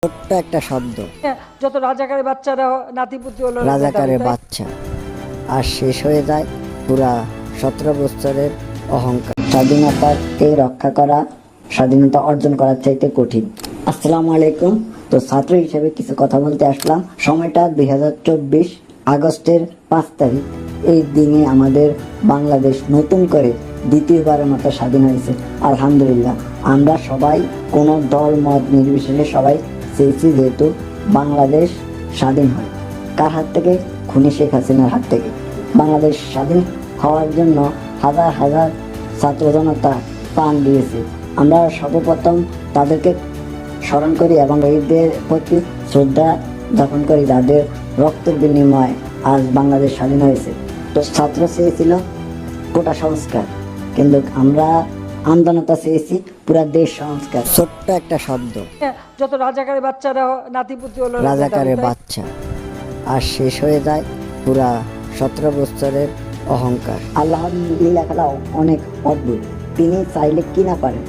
ছোট্ট একটা শব্দ, যত রাজাকারের বাচ্চারা নাতিপুতি হলো রাজাকারের বাচ্চা, আর শেষ হয়ে যায় পুরা 17 বছরের অহংকার। স্বাধীনতাকে রক্ষা করা স্বাধীনতা অর্জন করার চাইতে কঠিন। আসসালামু আলাইকুম। তো ছাত্র হিসেবে কিছু কথা বলতে আসলাম। সময়টা 2024 আগস্টের 5 তারিখ। এই দিনে আমাদের বাংলাদেশ নতুন করে দ্বিতীয়বারের মতো স্বাধীন হয়েছে। আলহামদুলিল্লাহ। আমরা সবাই কোনো দল মত নির্বিশেষে সবাই চেয়েছি যেহেতু বাংলাদেশ স্বাধীন হয়। কার হাত থেকে? খুনি শেখ হাসিনার হাত থেকে। বাংলাদেশ স্বাধীন হওয়ার জন্য হাজার হাজার ছাত্র জনতা প্রাণ দিয়েছে। আমরা সর্বপ্রথম তাদেরকে স্মরণ করি এবং এদের প্রতি শ্রদ্ধা জ্ঞাপন করি যাদের রক্তের বিনিময়ে আজ বাংলাদেশ স্বাধীন হয়েছে। তো ছাত্র চেয়েছিল কোটা সংস্কার, কিন্তু আমরা আন্দোলনতা চেয়েছি পুরা দেশ সংস্কার। ছোট্ট একটা শব্দ, যত রাজাকারের বাচ্চারা নাতিপুতি হলো রাজাকারের বাচ্চা, আর শেষ হয়ে যায় পুরা 17 বছরের অহংকার। আল্লাহর লীলা খেলা অনেক অদ্ভুত। তিনি চাইলে কি না পারেন।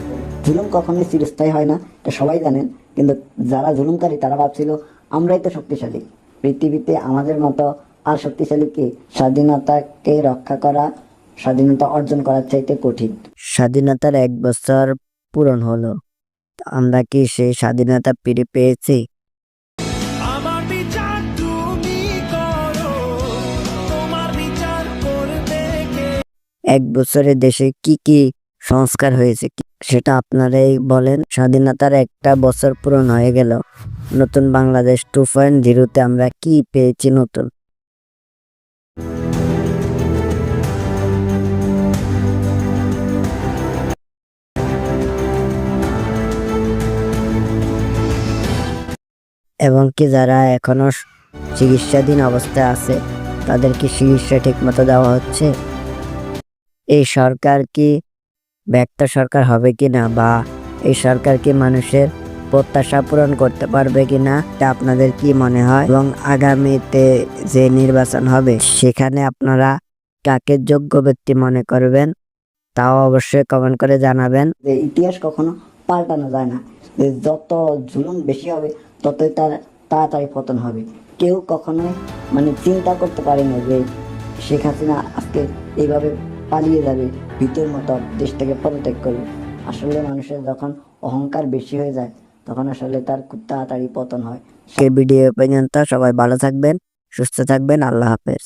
জুলুম কখনোই চিরস্থায়ী হয় না, এটা সবাই জানেন। কিন্তু যারা জুলুমকারী তারা ভাবছিল আমরাই তো শক্তিশালী, পৃথিবীতে আমাদের মতো আর শক্তিশালী কি? স্বাধীনতাকে রক্ষা করা স্বাধীনতা অর্জন করার চাইতে কঠিন। স্বাধীনতার 1 বছর পূরণ হলো, আমরা কি সেই স্বাধীনতা ফিরে পেয়েছি? আমার বিচার তুমি করো, তোমার বিচার করবে কে? 1 বছরে দেশে কি কি সংস্কার হয়েছে সেটা আপনারাই বলেন। স্বাধীনতার 1টা বছর পূরণ হয়ে গেল, নতুন বাংলাদেশ 2.0-তে আমরা কি পেয়েছি নতুন? এবং কি যারা এখনো চিকিৎসাধীন অবস্থায় আছে তাদের কি চিকিৎসা ঠিক মতো দেওয়া হচ্ছে? এই সরকার কি ব্যর্থ সরকার হবে কিনা, বা এই সরকার কি মানুষের প্রত্যাশা পূরণ করতে পারবে কিনা, তা আপনাদের কি মনে হয়? এবং আগামীতে যে নির্বাচন হবে সেখানে আপনারা কাকে যোগ্য ব্যক্তি মনে করবেন তাও অবশ্যই কমেন্ট করে জানাবেন। যে ইতিহাস কখনো পাল্টানো যায় না, যে যত জুলুম বেশি হবে ততই তার তাড়াতাড়ি পতন হবে। কেউ কখনোই চিন্তা করতে পারেনি যে শেখ হাসিনা আজকে এইভাবে পালিয়ে যাবে, ভিতর মতো দেশ থেকে পদত্যাগ করবে। আসলে মানুষের যখন অহংকার বেশি হয়ে যায় তখন আসলে তার খুব তাড়াতাড়ি পতন হয়। ভিডিও পর্যন্ত সবাই ভালো থাকবেন, সুস্থ থাকবেন। আল্লাহ হাফেজ।